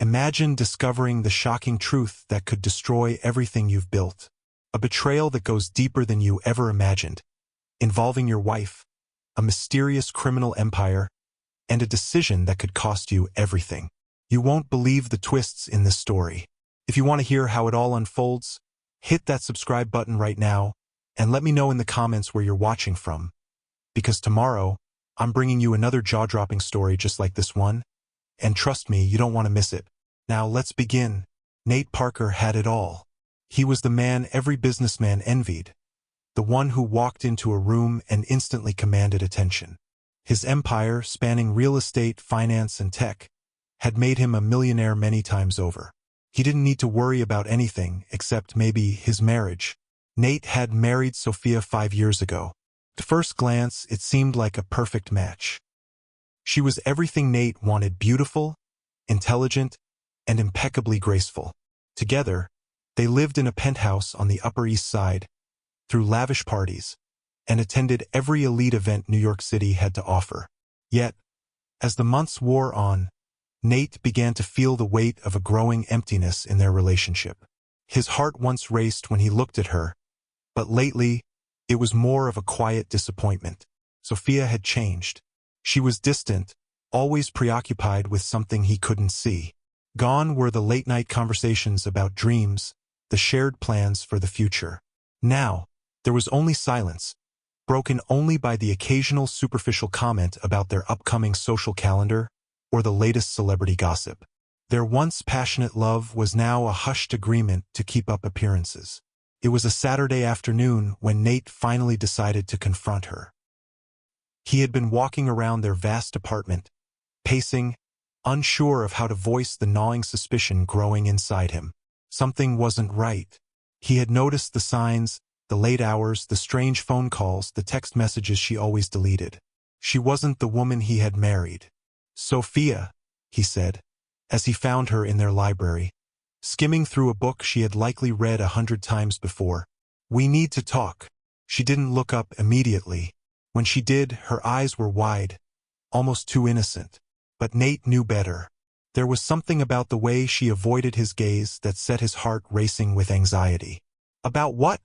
Imagine discovering the shocking truth that could destroy everything you've built. A betrayal that goes deeper than you ever imagined, involving your wife, a mysterious criminal empire, and a decision that could cost you everything. You won't believe the twists in this story. If you want to hear how it all unfolds, hit that subscribe button right now and let me know in the comments where you're watching from. Because tomorrow, I'm bringing you another jaw-dropping story just like this one, and trust me, you don't want to miss it. Now let's begin. Nate Parker had it all. He was the man every businessman envied, the one who walked into a room and instantly commanded attention. His empire, spanning real estate, finance, and tech, had made him a millionaire many times over. He didn't need to worry about anything except maybe his marriage. Nate had married Sophia 5 years ago. At first glance, it seemed like a perfect match. She was everything Nate wanted: beautiful, intelligent, and impeccably graceful. Together, they lived in a penthouse on the Upper East Side, threw lavish parties, and attended every elite event New York City had to offer. Yet, as the months wore on, Nate began to feel the weight of a growing emptiness in their relationship. His heart once raced when he looked at her, but lately, it was more of a quiet disappointment. Sophia had changed. She was distant, always preoccupied with something he couldn't see. Gone were the late-night conversations about dreams, the shared plans for the future. Now, there was only silence, broken only by the occasional superficial comment about their upcoming social calendar or the latest celebrity gossip. Their once passionate love was now a hushed agreement to keep up appearances. It was a Saturday afternoon when Nate finally decided to confront her. He had been walking around their vast apartment, pacing, unsure of how to voice the gnawing suspicion growing inside him. Something wasn't right. He had noticed the signs, the late hours, the strange phone calls, the text messages she always deleted. She wasn't the woman he had married. "Sophia," he said, as he found her in their library, skimming through a book she had likely read 100 times before. "We need to talk." She didn't look up immediately. When she did, her eyes were wide, almost too innocent. But Nate knew better. There was something about the way she avoided his gaze that set his heart racing with anxiety. "About what?"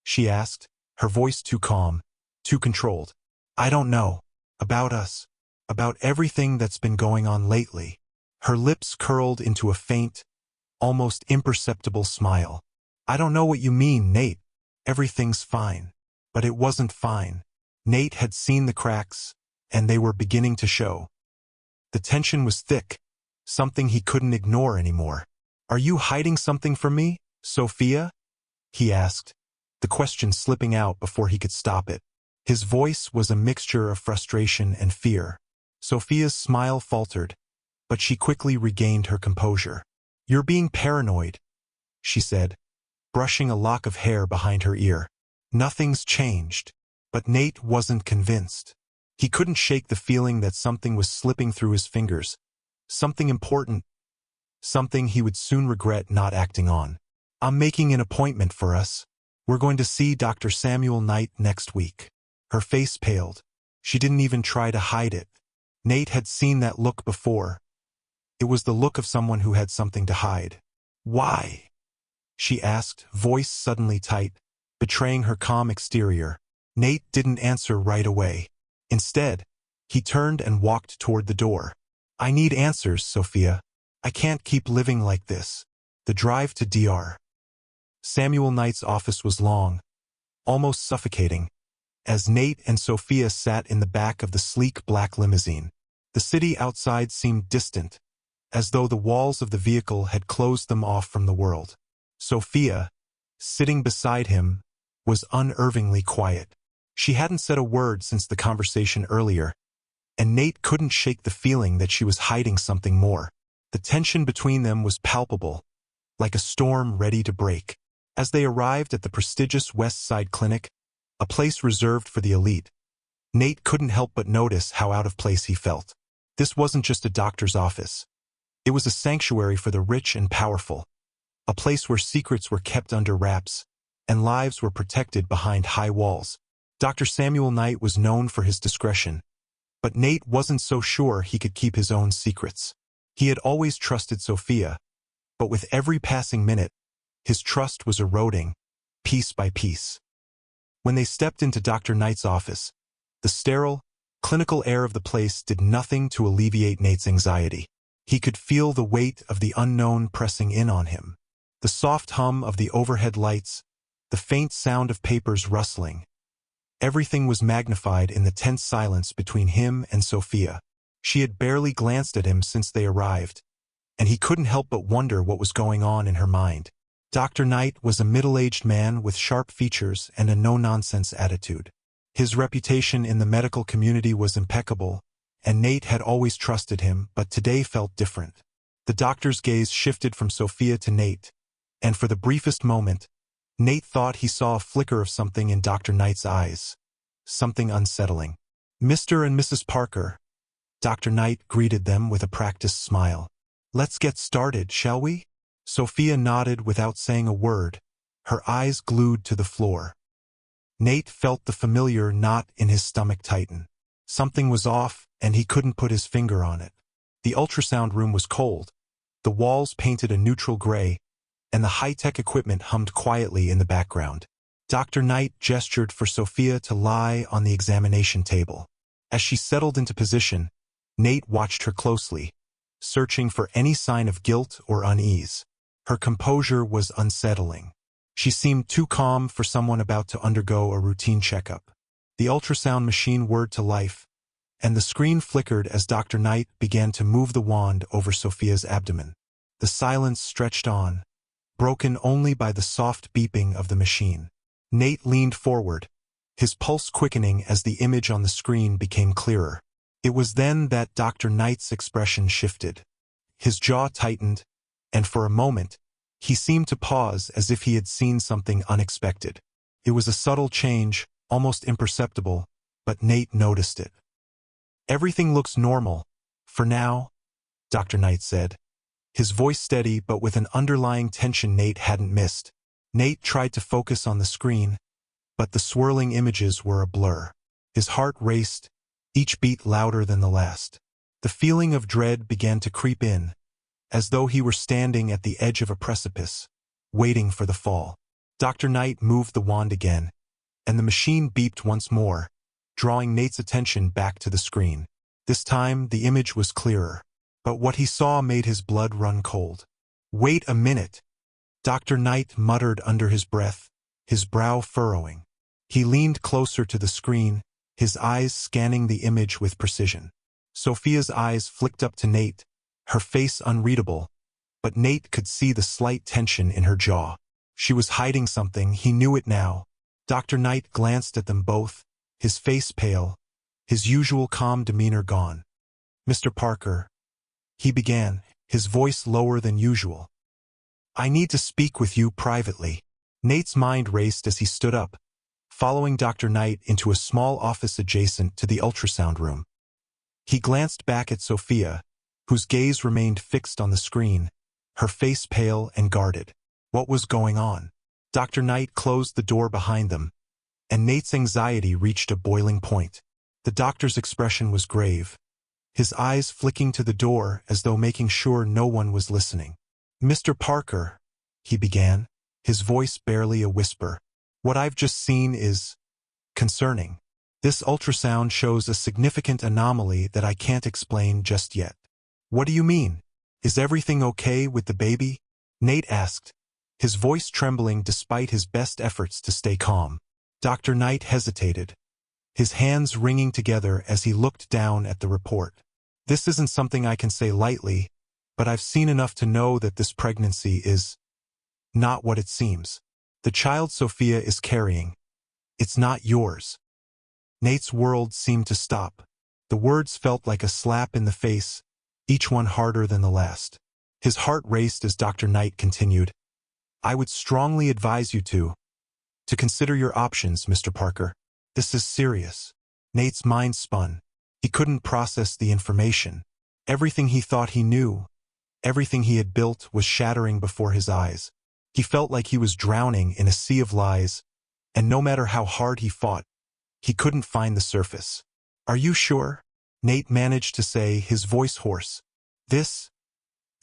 she asked, her voice too calm, too controlled. "I don't know. About us. About everything that's been going on lately." Her lips curled into a faint, almost imperceptible smile. "I don't know what you mean, Nate. Everything's fine." But it wasn't fine. Nate had seen the cracks, and they were beginning to show. The tension was thick, something he couldn't ignore anymore. "Are you hiding something from me, Sophia?" he asked, the question slipping out before he could stop it. His voice was a mixture of frustration and fear. Sophia's smile faltered, but she quickly regained her composure. "You're being paranoid," she said, brushing a lock of hair behind her ear. "Nothing's changed." But Nate wasn't convinced. He couldn't shake the feeling that something was slipping through his fingers. Something important. Something he would soon regret not acting on. "I'm making an appointment for us. We're going to see Dr. Samuel Knight next week." Her face paled. She didn't even try to hide it. Nate had seen that look before. It was the look of someone who had something to hide. "Why?" she asked, voice suddenly tight, betraying her calm exterior. Nate didn't answer right away. Instead, he turned and walked toward the door. "I need answers, Sophia. I can't keep living like this." The drive to Dr. Samuel Knight's office was long, almost suffocating, as Nate and Sophia sat in the back of the sleek black limousine. The city outside seemed distant, as though the walls of the vehicle had closed them off from the world. Sophia, sitting beside him, was unnervingly quiet. She hadn't said a word since the conversation earlier, and Nate couldn't shake the feeling that she was hiding something more. The tension between them was palpable, like a storm ready to break. As they arrived at the prestigious West Side Clinic, a place reserved for the elite, Nate couldn't help but notice how out of place he felt. This wasn't just a doctor's office. It was a sanctuary for the rich and powerful, a place where secrets were kept under wraps, and lives were protected behind high walls. Dr. Samuel Knight was known for his discretion, but Nate wasn't so sure he could keep his own secrets. He had always trusted Sophia, but with every passing minute, his trust was eroding, piece by piece. When they stepped into Dr. Knight's office, the sterile, clinical air of the place did nothing to alleviate Nate's anxiety. He could feel the weight of the unknown pressing in on him. The soft hum of the overhead lights, the faint sound of papers rustling. Everything was magnified in the tense silence between him and Sophia. She had barely glanced at him since they arrived, and he couldn't help but wonder what was going on in her mind. Dr. Knight was a middle-aged man with sharp features and a no-nonsense attitude. His reputation in the medical community was impeccable, and Nate had always trusted him, but today felt different. The doctor's gaze shifted from Sophia to Nate, and for the briefest moment, Nate thought he saw a flicker of something in Dr. Knight's eyes. Something unsettling. "Mr. and Mrs. Parker." Dr. Knight greeted them with a practiced smile. "Let's get started, shall we?" Sophia nodded without saying a word, her eyes glued to the floor. Nate felt the familiar knot in his stomach tighten. Something was off, and he couldn't put his finger on it. The ultrasound room was cold, the walls painted a neutral gray, and the high-tech equipment hummed quietly in the background. Dr. Knight gestured for Sophia to lie on the examination table. As she settled into position, Nate watched her closely, searching for any sign of guilt or unease. Her composure was unsettling. She seemed too calm for someone about to undergo a routine checkup. The ultrasound machine whirred to life, and the screen flickered as Dr. Knight began to move the wand over Sophia's abdomen. The silence stretched on, broken only by the soft beeping of the machine. Nate leaned forward, his pulse quickening as the image on the screen became clearer. It was then that Dr. Knight's expression shifted. His jaw tightened, and for a moment, he seemed to pause as if he had seen something unexpected. It was a subtle change, almost imperceptible, but Nate noticed it. "Everything looks normal, for now," Dr. Knight said, his voice steady but with an underlying tension Nate hadn't missed. Nate tried to focus on the screen, but the swirling images were a blur. His heart raced, each beat louder than the last. The feeling of dread began to creep in, as though he were standing at the edge of a precipice, waiting for the fall. Dr. Knight moved the wand again, and the machine beeped once more, drawing Nate's attention back to the screen. This time, the image was clearer, but what he saw made his blood run cold. "Wait a minute," Dr. Knight muttered under his breath, his brow furrowing. He leaned closer to the screen, his eyes scanning the image with precision. Sophia's eyes flicked up to Nate, her face unreadable, but Nate could see the slight tension in her jaw. She was hiding something, he knew it now. Dr. Knight glanced at them both, his face pale, his usual calm demeanor gone. "Mr. Parker," he began, his voice lower than usual. "I need to speak with you privately." Nate's mind raced as he stood up, following Dr. Knight into a small office adjacent to the ultrasound room. He glanced back at Sophia, whose gaze remained fixed on the screen, her face pale and guarded. What was going on? Dr. Knight closed the door behind them, and Nate's anxiety reached a boiling point. The doctor's expression was grave, his eyes flicking to the door as though making sure no one was listening. "Mr. Parker," he began, his voice barely a whisper, "what I've just seen is concerning. This ultrasound shows a significant anomaly that I can't explain just yet." "What do you mean? Is everything okay with the baby?" Nate asked, his voice trembling despite his best efforts to stay calm. Dr. Knight hesitated, his hands wringing together as he looked down at the report. "This isn't something I can say lightly, but I've seen enough to know that this pregnancy is not what it seems. The child Sophia is carrying, it's not yours." Nate's world seemed to stop. The words felt like a slap in the face, each one harder than the last. His heart raced as Dr. Knight continued, "I would strongly advise you to consider your options, Mr. Parker. This is serious." Nate's mind spun. He couldn't process the information. Everything he thought he knew, everything he had built was shattering before his eyes. He felt like he was drowning in a sea of lies, and no matter how hard he fought, he couldn't find the surface. "Are you sure?" Nate managed to say, his voice hoarse. "This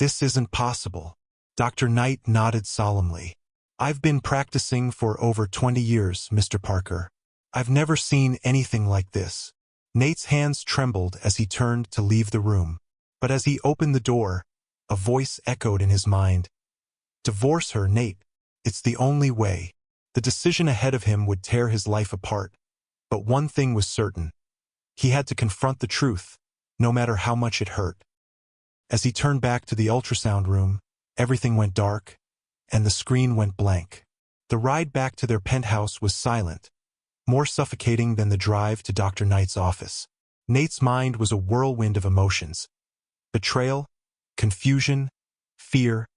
This isn't possible. Dr. Knight nodded solemnly. I've been practicing for over 20 years, Mr. Parker. I've never seen anything like this. Nate's hands trembled as he turned to leave the room. But as he opened the door, a voice echoed in his mind. Divorce her, Nate. It's the only way. The decision ahead of him would tear his life apart. But one thing was certain. He had to confront the truth, no matter how much it hurt. As he turned back to the ultrasound room, everything went dark, and the screen went blank. The ride back to their penthouse was silent, more suffocating than the drive to Dr. Knight's office. Nate's mind was a whirlwind of emotions. Betrayal, confusion, fear,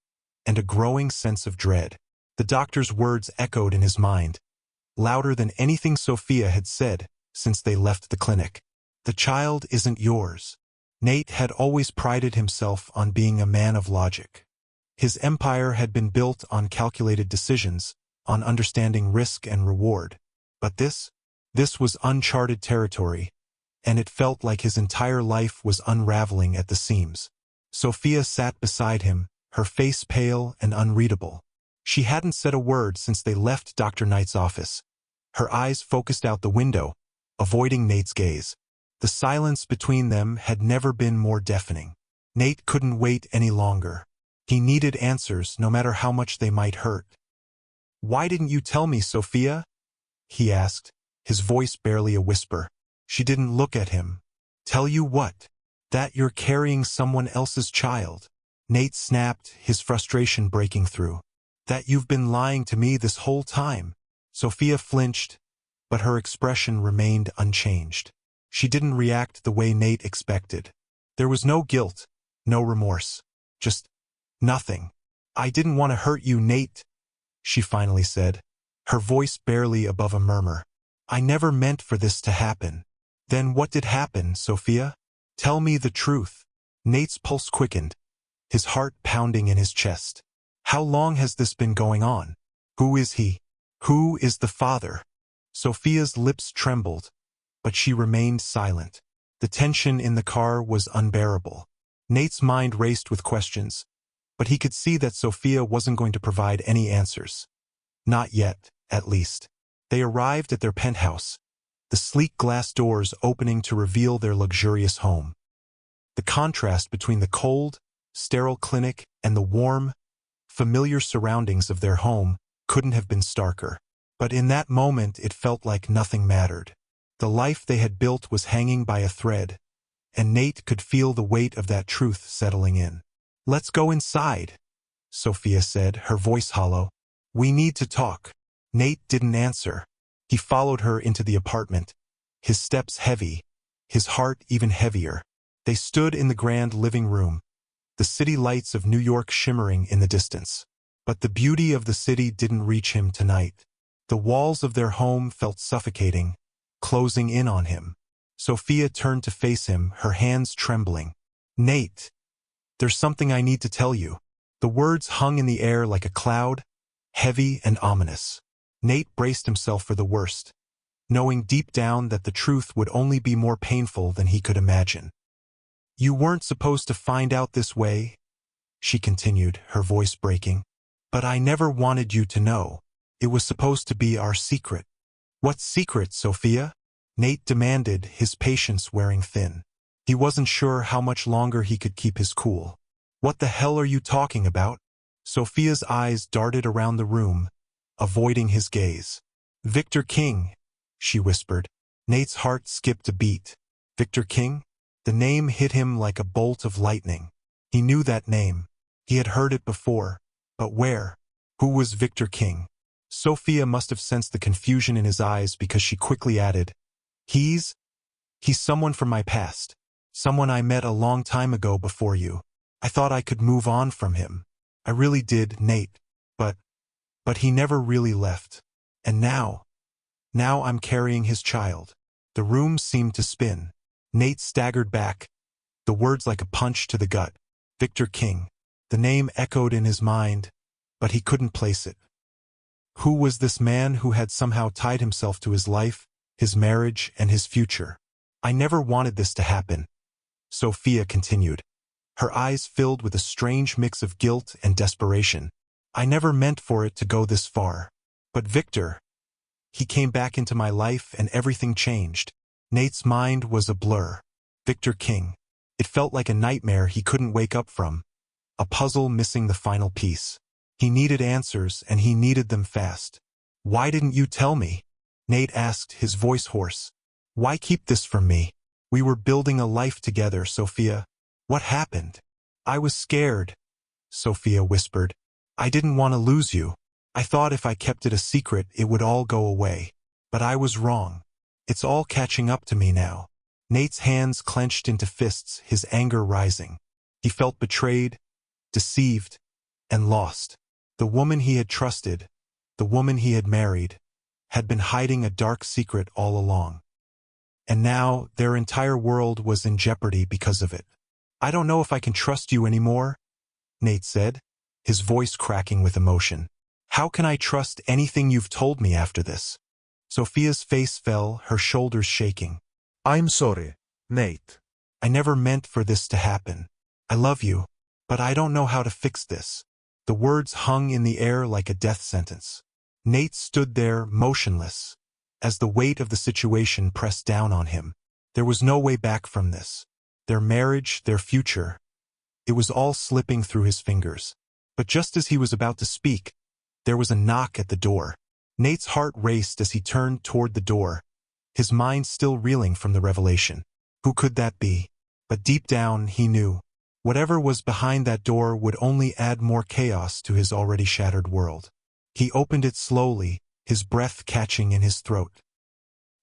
and a growing sense of dread. The doctor's words echoed in his mind, louder than anything Sophia had said since they left the clinic. The child isn't yours. Nate had always prided himself on being a man of logic. His empire had been built on calculated decisions, on understanding risk and reward. But this was uncharted territory, and it felt like his entire life was unraveling at the seams. Sophia sat beside him, her face pale and unreadable. She hadn't said a word since they left Dr. Knight's office. Her eyes focused out the window, avoiding Nate's gaze. The silence between them had never been more deafening. Nate couldn't wait any longer. He needed answers, no matter how much they might hurt. "Why didn't you tell me, Sophia?" he asked, his voice barely a whisper. She didn't look at him. "Tell you what? That you're carrying someone else's child." Nate snapped, his frustration breaking through. "That you've been lying to me this whole time." Sophia flinched, but her expression remained unchanged. She didn't react the way Nate expected. There was no guilt, no remorse. Just nothing. "I didn't want to hurt you, Nate," she finally said, her voice barely above a murmur. "I never meant for this to happen." "Then what did happen, Sophia? Tell me the truth." Nate's pulse quickened, his heart pounding in his chest. "How long has this been going on? Who is he? Who is the father?" Sophia's lips trembled, but she remained silent. The tension in the car was unbearable. Nate's mind raced with questions, but he could see that Sophia wasn't going to provide any answers. Not yet, at least. They arrived at their penthouse, the sleek glass doors opening to reveal their luxurious home. The contrast between the cold, sterile clinic and the warm, familiar surroundings of their home couldn't have been starker. But in that moment it felt like nothing mattered. The life they had built was hanging by a thread, and Nate could feel the weight of that truth settling in. "Let's go inside," Sophia said, her voice hollow. "We need to talk." Nate didn't answer. He followed her into the apartment, his steps heavy, his heart even heavier. They stood in the grand living room, the city lights of New York shimmering in the distance. But the beauty of the city didn't reach him tonight. The walls of their home felt suffocating, closing in on him. Sophia turned to face him, her hands trembling. "Nate, there's something I need to tell you." The words hung in the air like a cloud, heavy and ominous. Nate braced himself for the worst, knowing deep down that the truth would only be more painful than he could imagine. "You weren't supposed to find out this way," she continued, her voice breaking. "But I never wanted you to know. It was supposed to be our secret." "What secret, Sophia?" Nate demanded, his patience wearing thin. He wasn't sure how much longer he could keep his cool. "What the hell are you talking about?" Sophia's eyes darted around the room, avoiding his gaze. "Victor King," she whispered. Nate's heart skipped a beat. Victor King? The name hit him like a bolt of lightning. He knew that name. He had heard it before. But where? Who was Victor King? Sophia must have sensed the confusion in his eyes because she quickly added, He's someone from my past. Someone I met a long time ago before you. I thought I could move on from him. I really did, Nate. But he never really left. And now I'm carrying his child." The room seemed to spin. Nate staggered back, the words like a punch to the gut. Victor King. The name echoed in his mind, but he couldn't place it. Who was this man who had somehow tied himself to his life, his marriage, and his future? "I never wanted this to happen," Sophia continued. her eyes filled with a strange mix of guilt and desperation. I never meant for it to go this far. But Victor, he came back into my life and everything changed. Nate's mind was a blur. Victor King. It felt like a nightmare he couldn't wake up from. A puzzle missing the final piece. He needed answers, and he needed them fast. Why didn't you tell me? Nate asked, his voice hoarse. Why keep this from me? We were building a life together, Sophia. What happened? I was scared, Sophia whispered. I didn't want to lose you. I thought if I kept it a secret, it would all go away. But I was wrong. It's all catching up to me now. Nate's hands clenched into fists, his anger rising. He felt betrayed, deceived, and lost. The woman he had trusted, the woman he had married, had been hiding a dark secret all along. And now their entire world was in jeopardy because of it. I don't know if I can trust you anymore, Nate said, his voice cracking with emotion. How can I trust anything you've told me after this? Sophia's face fell, her shoulders shaking. I'm sorry, Nate. I never meant for this to happen. I love you, but I don't know how to fix this. The words hung in the air like a death sentence. Nate stood there, motionless, as the weight of the situation pressed down on him. There was no way back from this. Their marriage, their future. It was all slipping through his fingers. But just as he was about to speak, there was a knock at the door. Nate's heart raced as he turned toward the door, his mind still reeling from the revelation. Who could that be? But deep down, he knew. Whatever was behind that door would only add more chaos to his already shattered world. He opened it slowly, his breath catching in his throat.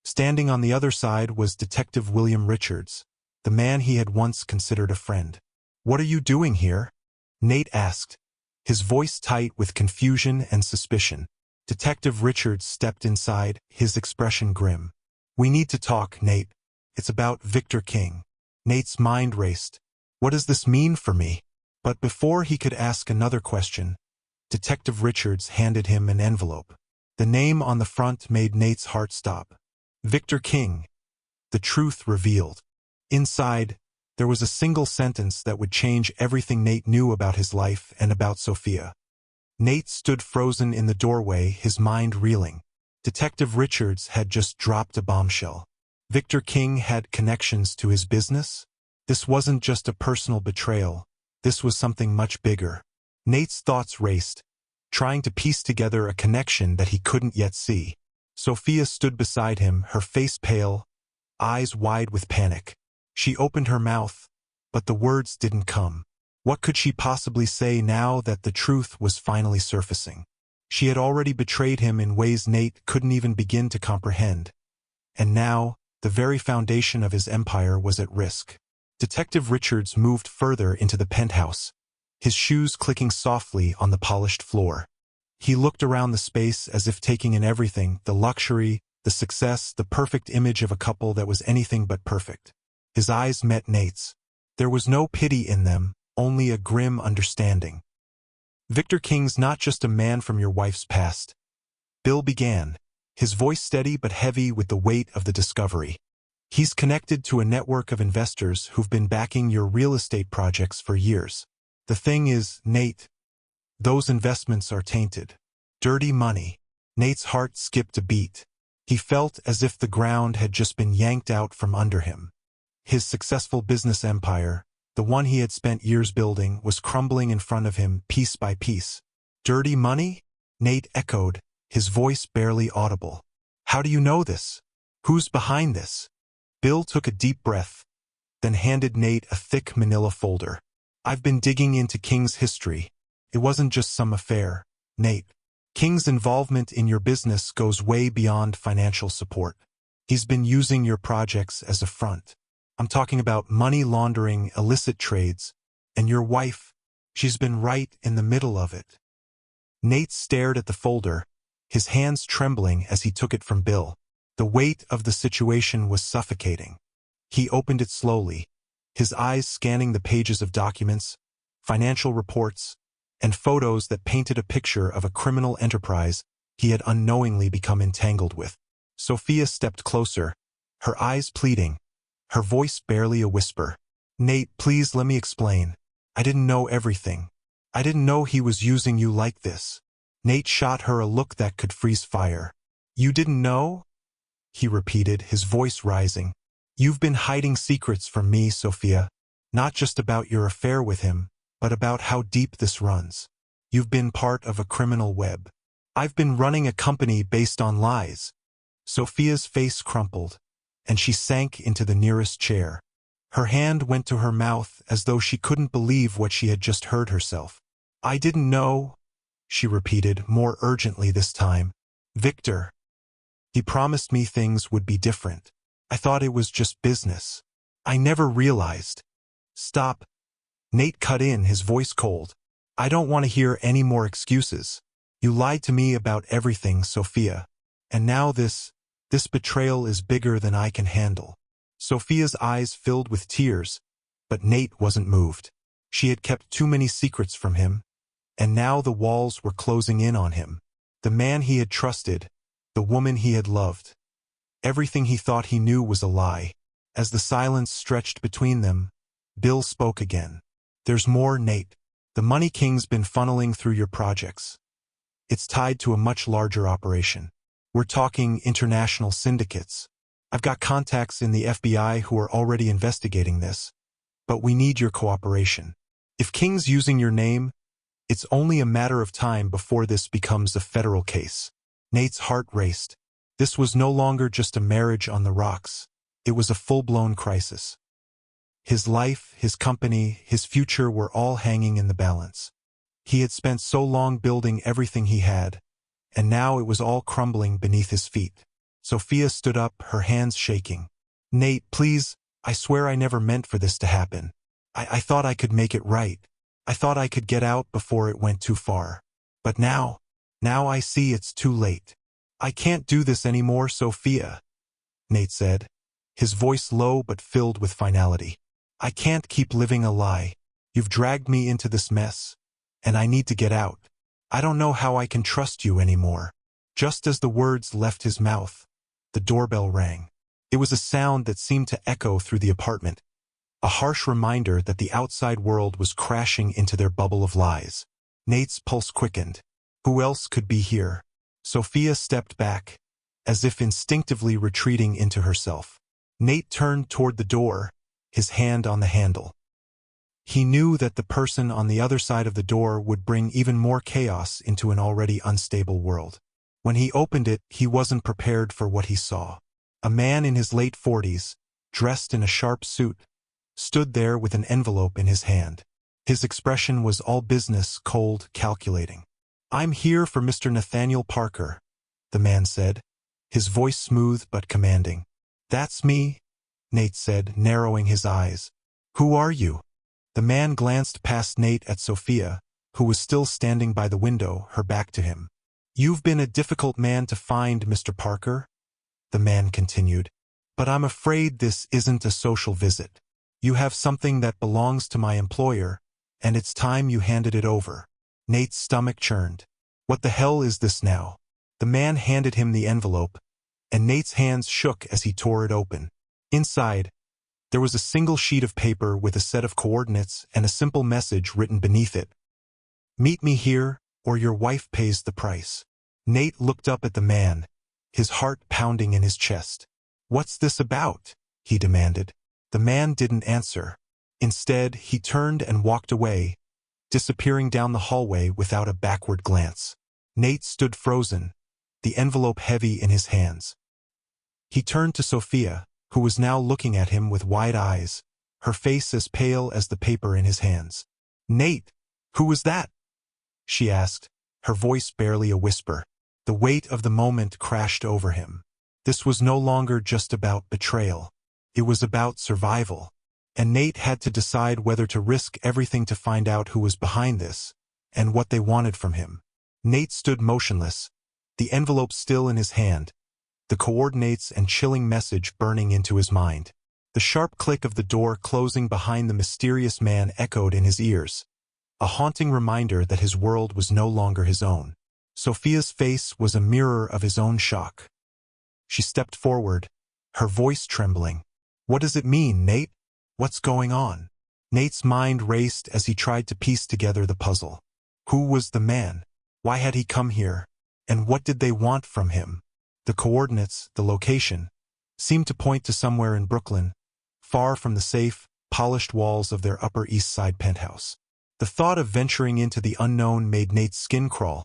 Standing on the other side was Detective William Richards, the man he had once considered a friend. What are you doing here? Nate asked, his voice tight with confusion and suspicion. Detective Richards stepped inside, his expression grim. We need to talk, Nate. It's about Victor King. Nate's mind raced. What does this mean for me? But before he could ask another question, Detective Richards handed him an envelope. The name on the front made Nate's heart stop. Victor King. The truth revealed. Inside, there was a single sentence that would change everything Nate knew about his life and about Sophia. Nate stood frozen in the doorway, his mind reeling. Detective Richards had just dropped a bombshell. Victor King had connections to his business? This wasn't just a personal betrayal. This was something much bigger. Nate's thoughts raced, trying to piece together a connection that he couldn't yet see. Sophia stood beside him, her face pale, eyes wide with panic. She opened her mouth, but the words didn't come. What could she possibly say now that the truth was finally surfacing? She had already betrayed him in ways Nate couldn't even begin to comprehend. And now, the very foundation of his empire was at risk. Detective Richards moved further into the penthouse, his shoes clicking softly on the polished floor. He looked around the space as if taking in everything, the luxury, the success, the perfect image of a couple that was anything but perfect. His eyes met Nate's. There was no pity in them, only a grim understanding. Victor King's not just a man from your wife's past. Bill began, his voice steady but heavy with the weight of the discovery. He's connected to a network of investors who've been backing your real estate projects for years. The thing is, Nate, those investments are tainted. Dirty money. Nate's heart skipped a beat. He felt as if the ground had just been yanked out from under him. His successful business empire, the one he had spent years building, was crumbling in front of him piece by piece. Dirty money? Nate echoed, his voice barely audible. How do you know this? Who's behind this? Bill took a deep breath, then handed Nate a thick manila folder. I've been digging into King's history. It wasn't just some affair, Nate. King's involvement in your business goes way beyond financial support. He's been using your projects as a front. I'm talking about money laundering, illicit trades, and your wife, she's been right in the middle of it. Nate stared at the folder, his hands trembling as he took it from Bill. The weight of the situation was suffocating. He opened it slowly, his eyes scanning the pages of documents, financial reports, and photos that painted a picture of a criminal enterprise he had unknowingly become entangled with. Sophia stepped closer, her eyes pleading, her voice barely a whisper. Nate, please let me explain. I didn't know everything. I didn't know he was using you like this. Nate shot her a look that could freeze fire. You didn't know? He repeated, his voice rising. You've been hiding secrets from me, Sophia. Not just about your affair with him, but about how deep this runs. You've been part of a criminal web. I've been running a company based on lies. Sophia's face crumpled, and she sank into the nearest chair. Her hand went to her mouth as though she couldn't believe what she had just heard herself. I didn't know, she repeated, more urgently this time. Victor. He promised me things would be different. I thought it was just business. I never realized. Stop. Nate cut in, his voice cold. I don't want to hear any more excuses. You lied to me about everything, Sophia. And now this betrayal is bigger than I can handle. Sophia's eyes filled with tears, but Nate wasn't moved. She had kept too many secrets from him, and now the walls were closing in on him. The man he had trusted, the woman he had loved. Everything he thought he knew was a lie. As the silence stretched between them, Bill spoke again. There's more, Nate. The Money King's been funneling through your projects. It's tied to a much larger operation. We're talking international syndicates. I've got contacts in the FBI who are already investigating this, but we need your cooperation. If King's using your name, it's only a matter of time before this becomes a federal case. Nate's heart raced. This was no longer just a marriage on the rocks. It was a full-blown crisis. His life, his company, his future were all hanging in the balance. He had spent so long building everything he had, and now it was all crumbling beneath his feet. Sophia stood up, her hands shaking. Nate, please, I swear I never meant for this to happen. I thought I could make it right. I thought I could get out before it went too far. But now I see it's too late. I can't do this anymore, Sophia, Nate said, his voice low but filled with finality. I can't keep living a lie. You've dragged me into this mess, and I need to get out. I don't know how I can trust you anymore. Just as the words left his mouth, the doorbell rang. It was a sound that seemed to echo through the apartment, a harsh reminder that the outside world was crashing into their bubble of lies. Nate's pulse quickened. Who else could be here? Sophia stepped back, as if instinctively retreating into herself. Nate turned toward the door, his hand on the handle. He knew that the person on the other side of the door would bring even more chaos into an already unstable world. When he opened it, he wasn't prepared for what he saw. A man in his late 40s, dressed in a sharp suit, stood there with an envelope in his hand. His expression was all business, cold, calculating. I'm here for Mr. Nathaniel Parker, the man said, his voice smooth but commanding. That's me, Nate said, narrowing his eyes. Who are you? The man glanced past Nate at Sophia, who was still standing by the window, her back to him. You've been a difficult man to find, Mr. Parker, the man continued. But I'm afraid this isn't a social visit. You have something that belongs to my employer, and it's time you handed it over. Nate's stomach churned. What the hell is this now? The man handed him the envelope, and Nate's hands shook as he tore it open. Inside, there was a single sheet of paper with a set of coordinates and a simple message written beneath it. Meet me here, or your wife pays the price. Nate looked up at the man, his heart pounding in his chest. What's this about? He demanded. The man didn't answer. Instead, he turned and walked away, disappearing down the hallway without a backward glance. Nate stood frozen, the envelope heavy in his hands. He turned to Sophia, who was now looking at him with wide eyes, her face as pale as the paper in his hands. Nate, who was that? She asked, her voice barely a whisper. The weight of the moment crashed over him. This was no longer just about betrayal. It was about survival. And Nate had to decide whether to risk everything to find out who was behind this, and what they wanted from him. Nate stood motionless, the envelope still in his hand, the coordinates and chilling message burning into his mind. The sharp click of the door closing behind the mysterious man echoed in his ears, a haunting reminder that his world was no longer his own. Sophia's face was a mirror of his own shock. She stepped forward, her voice trembling. What does it mean, Nate? What's going on? Nate's mind raced as he tried to piece together the puzzle. Who was the man? Why had he come here? And what did they want from him? The coordinates, the location, seemed to point to somewhere in Brooklyn, far from the safe, polished walls of their Upper East Side penthouse. The thought of venturing into the unknown made Nate's skin crawl,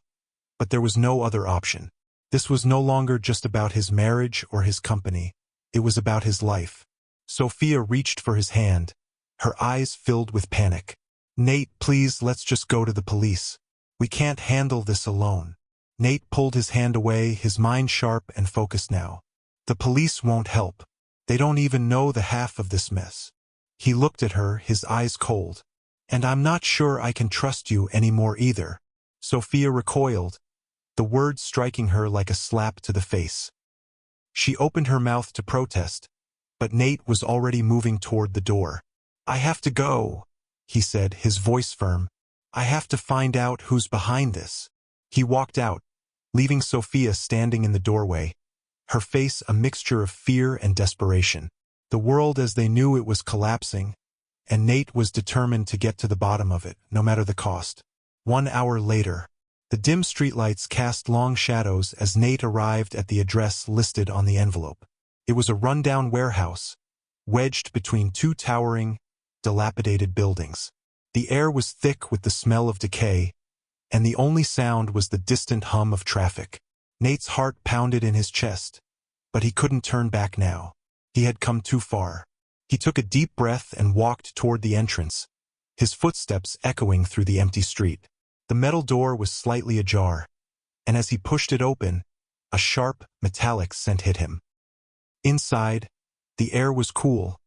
but there was no other option. This was no longer just about his marriage or his company. It was about his life. Sophia reached for his hand, her eyes filled with panic. "Nate, please, let's just go to the police. We can't handle this alone." Nate pulled his hand away, his mind sharp and focused now. "The police won't help. They don't even know the half of this mess." He looked at her, his eyes cold. "And I'm not sure I can trust you anymore either." Sophia recoiled, the words striking her like a slap to the face. She opened her mouth to protest, but Nate was already moving toward the door. "I have to go," he said, his voice firm. "I have to find out who's behind this." He walked out, leaving Sophia standing in the doorway, her face a mixture of fear and desperation. The world as they knew it was collapsing, and Nate was determined to get to the bottom of it, no matter the cost. 1 hour later, the dim streetlights cast long shadows as Nate arrived at the address listed on the envelope. It was a rundown warehouse, wedged between two towering, dilapidated buildings. The air was thick with the smell of decay, and the only sound was the distant hum of traffic. Nate's heart pounded in his chest, but he couldn't turn back now. He had come too far. He took a deep breath and walked toward the entrance, his footsteps echoing through the empty street. The metal door was slightly ajar, and as he pushed it open, a sharp, metallic scent hit him. Inside, the air was cool,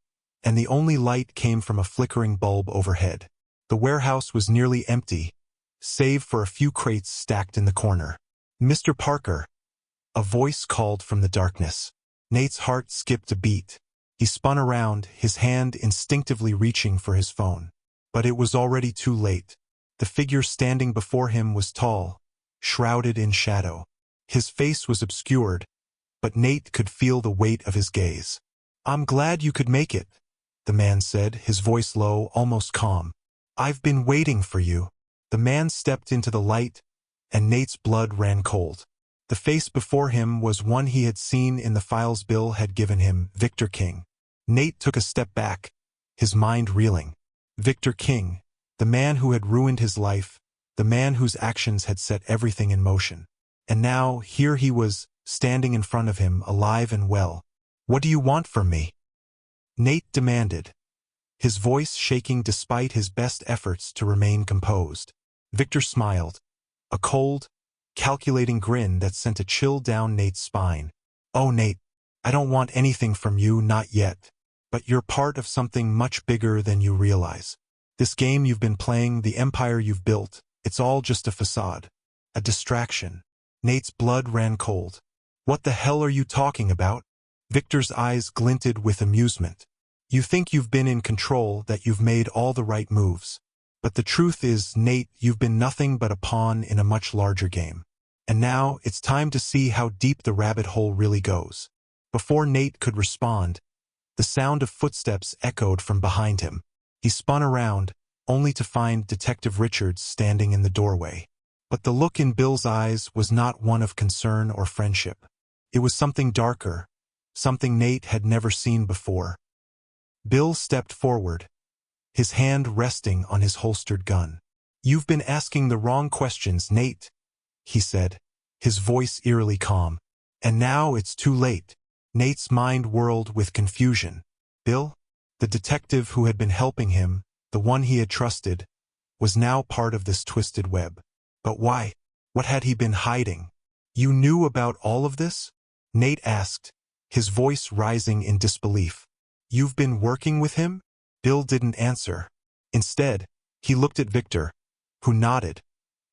and the only light came from a flickering bulb overhead. The warehouse was nearly empty, save for a few crates stacked in the corner. "Mr. Parker," a voice called from the darkness. Nate's heart skipped a beat. He spun around, his hand instinctively reaching for his phone. But it was already too late. The figure standing before him was tall, shrouded in shadow. His face was obscured, but Nate could feel the weight of his gaze. "I'm glad you could make it," the man said, his voice low, almost calm. "I've been waiting for you." The man stepped into the light, and Nate's blood ran cold. The face before him was one he had seen in the files Bill had given him, Victor King. Nate took a step back, his mind reeling. Victor King, the man who had ruined his life, the man whose actions had set everything in motion. And now, here he was, standing in front of him, alive and well. "What do you want from me?" Nate demanded, his voice shaking despite his best efforts to remain composed. Victor smiled, a cold, calculating grin that sent a chill down Nate's spine. "Oh, Nate, I don't want anything from you, not yet. But you're part of something much bigger than you realize. This game you've been playing, the empire you've built, it's all just a facade. A distraction." Nate's blood ran cold. "What the hell are you talking about?" Victor's eyes glinted with amusement. "You think you've been in control, that you've made all the right moves. But the truth is, Nate, you've been nothing but a pawn in a much larger game. And now, it's time to see how deep the rabbit hole really goes." Before Nate could respond, the sound of footsteps echoed from behind him. He spun around, only to find Detective Richards standing in the doorway. But the look in Bill's eyes was not one of concern or friendship. It was something darker, something Nate had never seen before. Bill stepped forward, his hand resting on his holstered gun. "You've been asking the wrong questions, Nate," he said, his voice eerily calm. "And now it's too late." Nate's mind whirled with confusion. Bill, the detective who had been helping him, the one he had trusted, was now part of this twisted web. But why? What had he been hiding? "You knew about all of this?" Nate asked, his voice rising in disbelief. "You've been working with him?" Bill didn't answer. Instead, he looked at Victor, who nodded,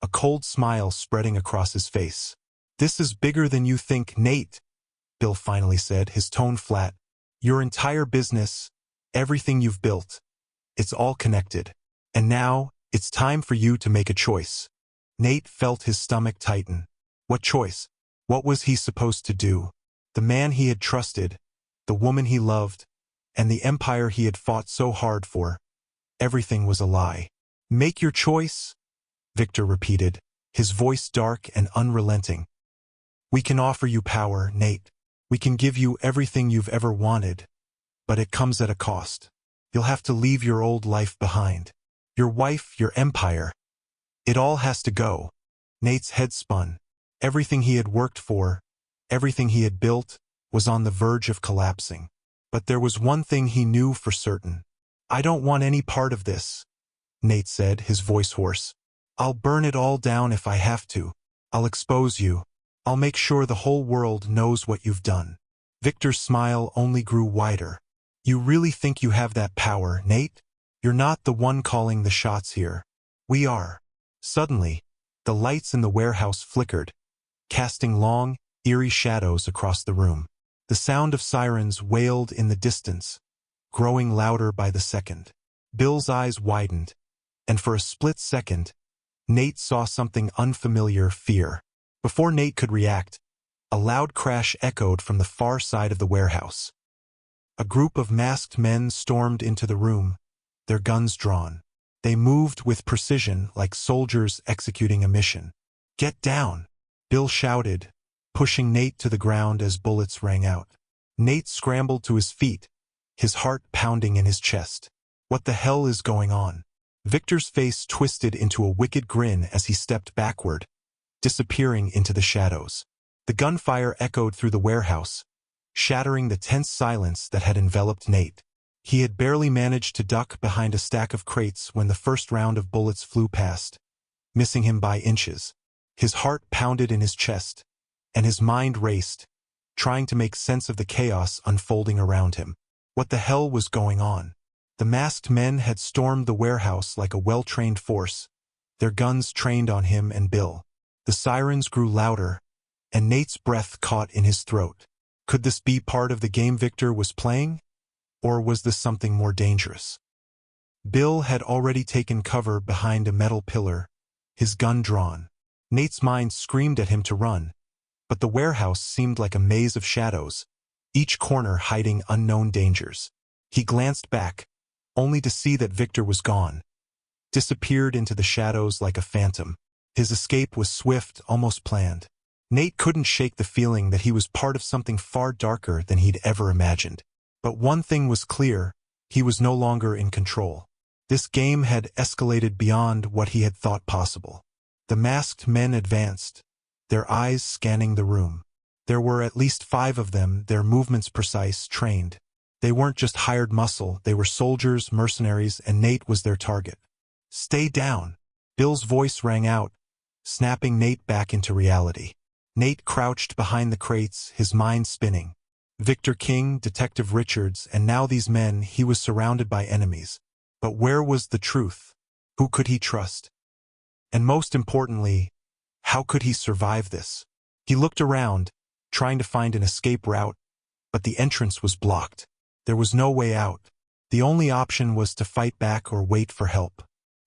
a cold smile spreading across his face. "This is bigger than you think, Nate," Bill finally said, his tone flat. "Your entire business, everything you've built, it's all connected. And now, it's time for you to make a choice." Nate felt his stomach tighten. What choice? What was he supposed to do? The man he had trusted, the woman he loved, and the empire he had fought so hard for. Everything was a lie. Make your choice, Victor repeated, his voice dark and unrelenting. We can offer you power, Nate. We can give you everything you've ever wanted, but it comes at a cost. You'll have to leave your old life behind. Your wife, your empire. It all has to go. Nate's head spun. Everything he had worked for, everything he had built, was on the verge of collapsing. But there was one thing he knew for certain. I don't want any part of this, Nate said, his voice hoarse. I'll burn it all down if I have to. I'll expose you. I'll make sure the whole world knows what you've done. Victor's smile only grew wider. You really think you have that power, Nate? You're not the one calling the shots here. We are. Suddenly, the lights in the warehouse flickered, casting long, eerie shadows across the room. The sound of sirens wailed in the distance, growing louder by the second. Bill's eyes widened, and for a split second, Nate saw something unfamiliar: fear. Before Nate could react, a loud crash echoed from the far side of the warehouse. A group of masked men stormed into the room, their guns drawn. They moved with precision like soldiers executing a mission. Get down, Bill shouted, pushing Nate to the ground as bullets rang out. Nate scrambled to his feet, his heart pounding in his chest. What the hell is going on? Victor's face twisted into a wicked grin as he stepped backward, disappearing into the shadows. The gunfire echoed through the warehouse, shattering the tense silence that had enveloped Nate. He had barely managed to duck behind a stack of crates when the first round of bullets flew past, missing him by inches. His heart pounded in his chest, and his mind raced, trying to make sense of the chaos unfolding around him. What the hell was going on? The masked men had stormed the warehouse like a well-trained force, their guns trained on him and Bill. The sirens grew louder, and Nate's breath caught in his throat. Could this be part of the game Victor was playing? Or was this something more dangerous? Bill had already taken cover behind a metal pillar, his gun drawn. Nate's mind screamed at him to run, but the warehouse seemed like a maze of shadows, each corner hiding unknown dangers. He glanced back, only to see that Victor was gone, disappeared into the shadows like a phantom. His escape was swift, almost planned. Nate couldn't shake the feeling that he was part of something far darker than he'd ever imagined. But one thing was clear: he was no longer in control. This game had escalated beyond what he had thought possible. The masked men advanced, their eyes scanning the room. There were at least 5 of them, their movements precise, trained. They weren't just hired muscle, they were soldiers, mercenaries, and Nate was their target. Stay down, Bill's voice rang out, snapping Nate back into reality. Nate crouched behind the crates, his mind spinning. Victor King, Detective Richards, and now these men. He was surrounded by enemies. But where was the truth? Who could he trust? And most importantly, how could he survive this? He looked around, trying to find an escape route, but the entrance was blocked. There was no way out. The only option was to fight back or wait for help.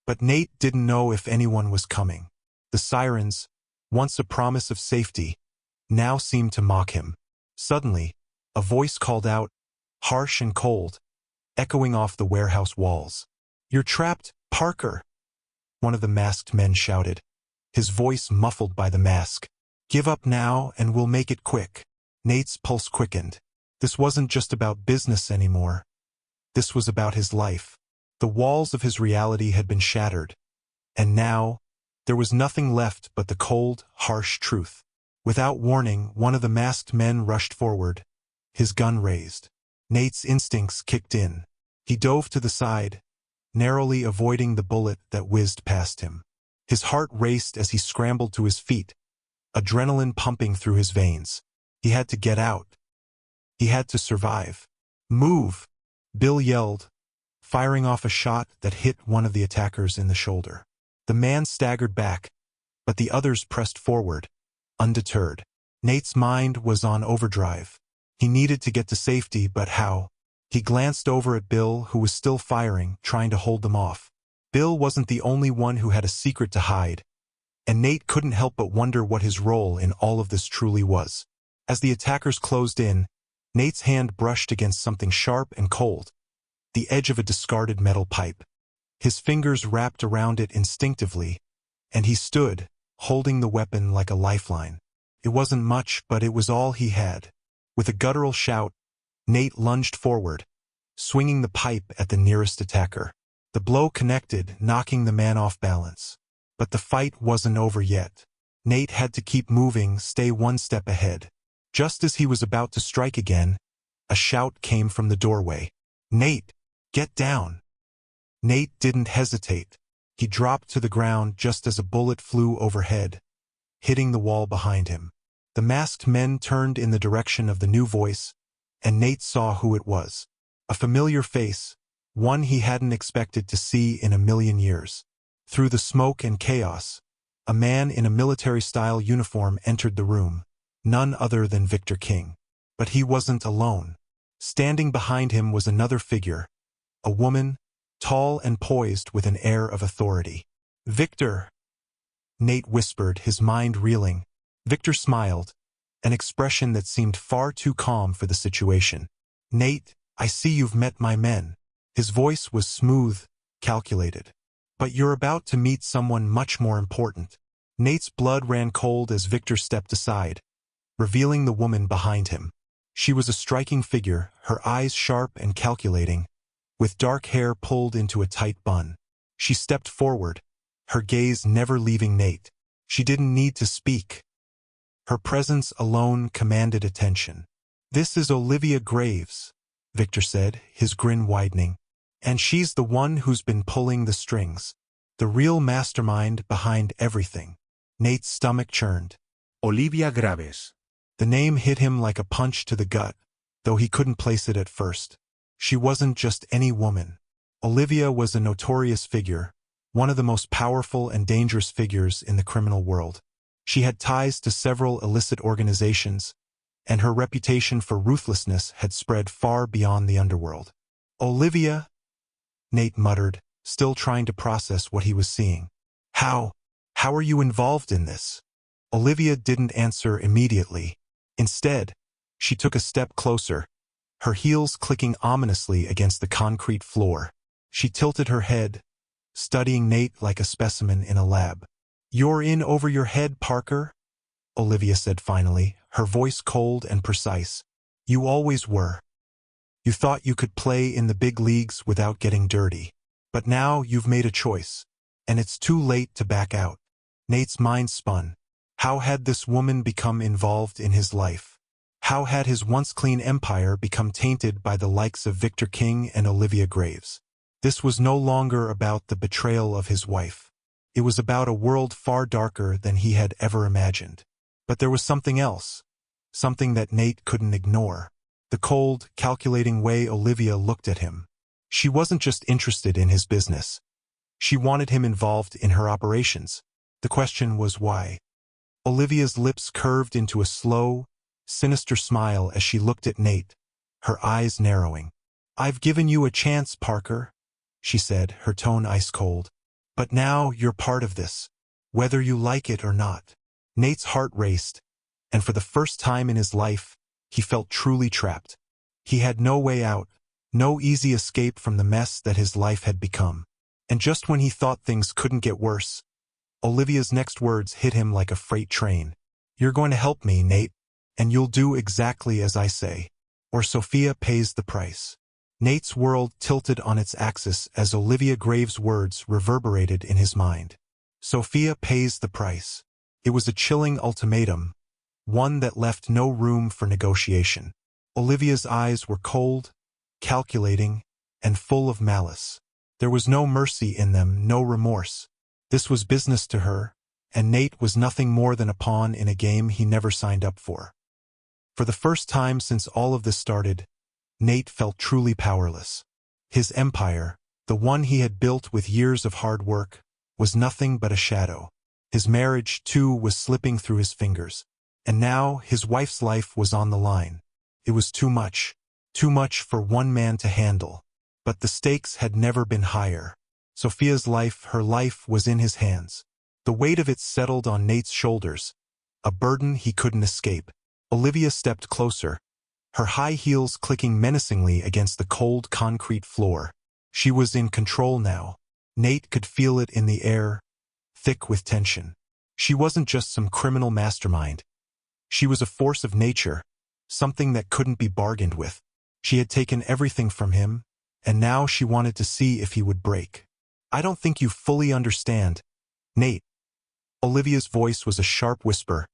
But Nate didn't know if anyone was coming. The sirens, once a promise of safety, now seemed to mock him. Suddenly, a voice called out, harsh and cold, echoing off the warehouse walls. You're trapped, Parker, one of the masked men shouted, his voice muffled by the mask. Give up now and we'll make it quick. Nate's pulse quickened. This wasn't just about business anymore. This was about his life. The walls of his reality had been shattered, and now, there was nothing left but the cold, harsh truth. Without warning, one of the masked men rushed forward, his gun raised. Nate's instincts kicked in. He dove to the side, narrowly avoiding the bullet that whizzed past him. His heart raced as he scrambled to his feet, adrenaline pumping through his veins. He had to get out. He had to survive. Move, Bill yelled, firing off a shot that hit one of the attackers in the shoulder. The man staggered back, but the others pressed forward, undeterred. Nate's mind was on overdrive. He needed to get to safety, but how? He glanced over at Bill, who was still firing, trying to hold them off. Bill wasn't the only one who had a secret to hide, and Nate couldn't help but wonder what his role in all of this truly was. As the attackers closed in, Nate's hand brushed against something sharp and cold, the edge of a discarded metal pipe. His fingers wrapped around it instinctively, and he stood, holding the weapon like a lifeline. It wasn't much, but it was all he had. With a guttural shout, Nate lunged forward, swinging the pipe at the nearest attacker. The blow connected, knocking the man off balance. But the fight wasn't over yet. Nate had to keep moving, stay one step ahead. Just as he was about to strike again, a shout came from the doorway. "Nate, get down!" Nate didn't hesitate. He dropped to the ground just as a bullet flew overhead, hitting the wall behind him. The masked men turned in the direction of the new voice, and Nate saw who it was. A familiar face, one he hadn't expected to see in a million years. Through the smoke and chaos, a man in a military-style uniform entered the room, none other than Victor King. But he wasn't alone. Standing behind him was another figure, a woman, tall and poised with an air of authority. "Victor," Nate whispered, his mind reeling. Victor smiled, an expression that seemed far too calm for the situation. "Nate, I see you've met my men." His voice was smooth, calculated. "But you're about to meet someone much more important." Nate's blood ran cold as Victor stepped aside, revealing the woman behind him. She was a striking figure, her eyes sharp and calculating, with dark hair pulled into a tight bun. She stepped forward, her gaze never leaving Nate. She didn't need to speak. Her presence alone commanded attention. "This is Olivia Graves," Victor said, his grin widening. "And she's the one who's been pulling the strings. The real mastermind behind everything." Nate's stomach churned. Olivia Graves. The name hit him like a punch to the gut, though he couldn't place it at first. She wasn't just any woman. Olivia was a notorious figure, one of the most powerful and dangerous figures in the criminal world. She had ties to several illicit organizations, and her reputation for ruthlessness had spread far beyond the underworld. "Olivia," Nate muttered, still trying to process what he was seeing. How are you involved in this?" Olivia didn't answer immediately. Instead, she took a step closer, her heels clicking ominously against the concrete floor. She tilted her head, studying Nate like a specimen in a lab. "You're in over your head, Parker," Olivia said finally, her voice cold and precise. "You always were. You thought you could play in the big leagues without getting dirty. But now you've made a choice, and it's too late to back out." Nate's mind spun. How had this woman become involved in his life? How had his once clean empire become tainted by the likes of Victor King and Olivia Graves? This was no longer about the betrayal of his wife. It was about a world far darker than he had ever imagined. But there was something else, something that Nate couldn't ignore. The cold, calculating way Olivia looked at him. She wasn't just interested in his business. She wanted him involved in her operations. The question was why. Olivia's lips curved into a slow, sinister smile as she looked at Nate, her eyes narrowing. "I've given you a chance, Parker," she said, her tone ice-cold. "But now you're part of this, whether you like it or not." Nate's heart raced, and for the first time in his life, he felt truly trapped. He had no way out, no easy escape from the mess that his life had become. And just when he thought things couldn't get worse, Olivia's next words hit him like a freight train. "You're going to help me, Nate, and you'll do exactly as I say, or Sophia pays the price." Nate's world tilted on its axis as Olivia Graves' words reverberated in his mind. Sophia pays the price. It was a chilling ultimatum, one that left no room for negotiation. Olivia's eyes were cold, calculating, and full of malice. There was no mercy in them, no remorse. This was business to her, and Nate was nothing more than a pawn in a game he never signed up for. For the first time since all of this started, Nate felt truly powerless. His empire, the one he had built with years of hard work, was nothing but a shadow. His marriage, too, was slipping through his fingers. And now his wife's life was on the line. It was too much for one man to handle. But the stakes had never been higher. Sophia's life, her life, was in his hands. The weight of it settled on Nate's shoulders, a burden he couldn't escape. Olivia stepped closer, her high heels clicking menacingly against the cold concrete floor. She was in control now. Nate could feel it in the air, thick with tension. She wasn't just some criminal mastermind. She was a force of nature, something that couldn't be bargained with. She had taken everything from him, and now she wanted to see if he would break. I don't think you fully understand, Nate. Olivia's voice was a sharp whisper,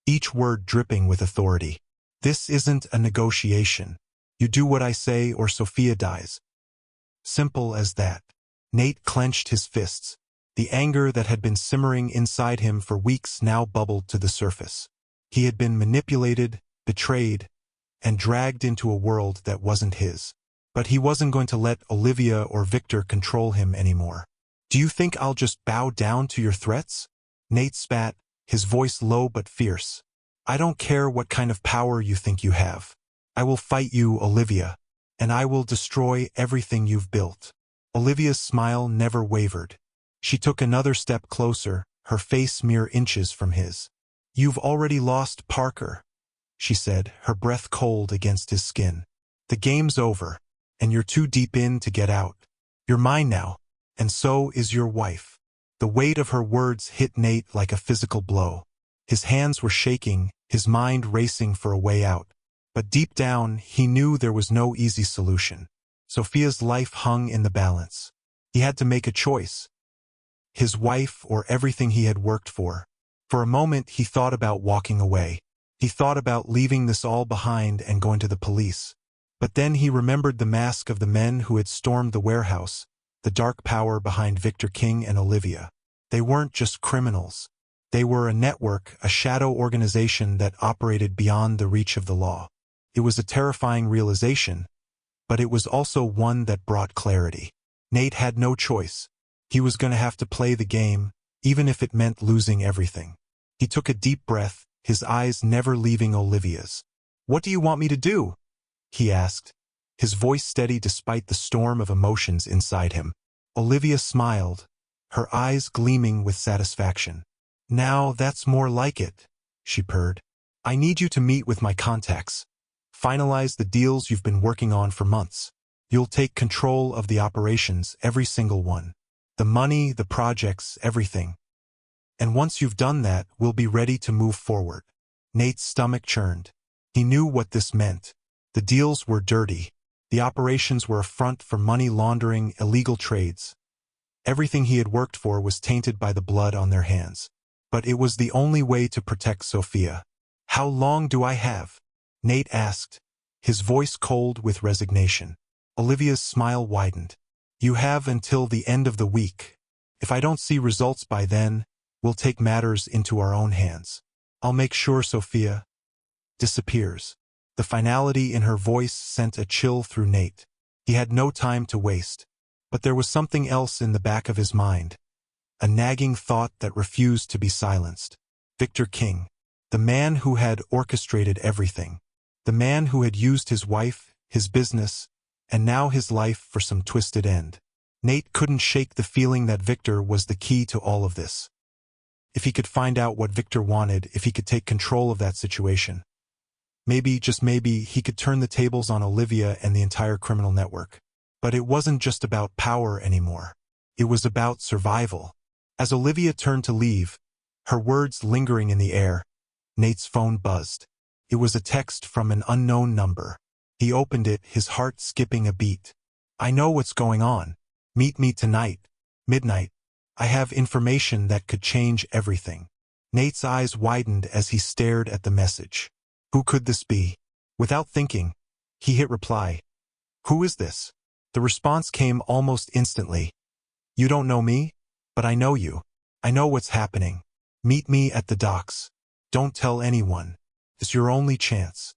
each word dripping with authority. This isn't a negotiation. You do what I say or Sophia dies. Simple as that. Nate clenched his fists. The anger that had been simmering inside him for weeks now bubbled to the surface. He had been manipulated, betrayed, and dragged into a world that wasn't his. But he wasn't going to let Olivia or Victor control him anymore. Do you think I'll just bow down to your threats? Nate spat, his voice low but fierce. I don't care what kind of power you think you have. I will fight you, Olivia, and I will destroy everything you've built. Olivia's smile never wavered. She took another step closer, her face mere inches from his. You've already lost Parker, she said, her breath cold against his skin. The game's over, and you're too deep in to get out. You're mine now, and so is your wife. The weight of her words hit Nate like a physical blow. His hands were shaking, his mind racing for a way out. But deep down, he knew there was no easy solution. Sophia's life hung in the balance. He had to make a choice. His wife or everything he had worked for. For a moment, he thought about walking away. He thought about leaving this all behind and going to the police. But then he remembered the mask of the men who had stormed the warehouse, the dark power behind Victor King and Olivia. They weren't just criminals. They were a network, a shadow organization that operated beyond the reach of the law. It was a terrifying realization, but it was also one that brought clarity. Nate had no choice. He was going to have to play the game, even if it meant losing everything. He took a deep breath, his eyes never leaving Olivia's. What do you want me to do? He asked, his voice steady despite the storm of emotions inside him. Olivia smiled, her eyes gleaming with satisfaction. Now that's more like it, she purred. I need you to meet with my contacts. Finalize the deals you've been working on for months. You'll take control of the operations, every single one. The money, the projects, everything. And once you've done that, we'll be ready to move forward. Nate's stomach churned. He knew what this meant. The deals were dirty. The operations were a front for money laundering, illegal trades. Everything he had worked for was tainted by the blood on their hands. But it was the only way to protect Sophia. How long do I have? Nate asked, his voice cold with resignation. Olivia's smile widened. You have until the end of the week. If I don't see results by then, we'll take matters into our own hands. I'll make sure Sophia disappears. The finality in her voice sent a chill through Nate. He had no time to waste. But there was something else in the back of his mind. A nagging thought that refused to be silenced. Victor King. The man who had orchestrated everything. The man who had used his wife, his business, and now his life for some twisted end. Nate couldn't shake the feeling that Victor was the key to all of this. If he could find out what Victor wanted, if he could take control of that situation. Maybe, just maybe, he could turn the tables on Olivia and the entire criminal network. But it wasn't just about power anymore. It was about survival. As Olivia turned to leave, her words lingering in the air, Nate's phone buzzed. It was a text from an unknown number. He opened it, his heart skipping a beat. I know what's going on. Meet me tonight, midnight. I have information that could change everything. Nate's eyes widened as he stared at the message. Who could this be? Without thinking, he hit reply. Who is this? The response came almost instantly. You don't know me, but I know you. I know what's happening. Meet me at the docks. Don't tell anyone. It's your only chance.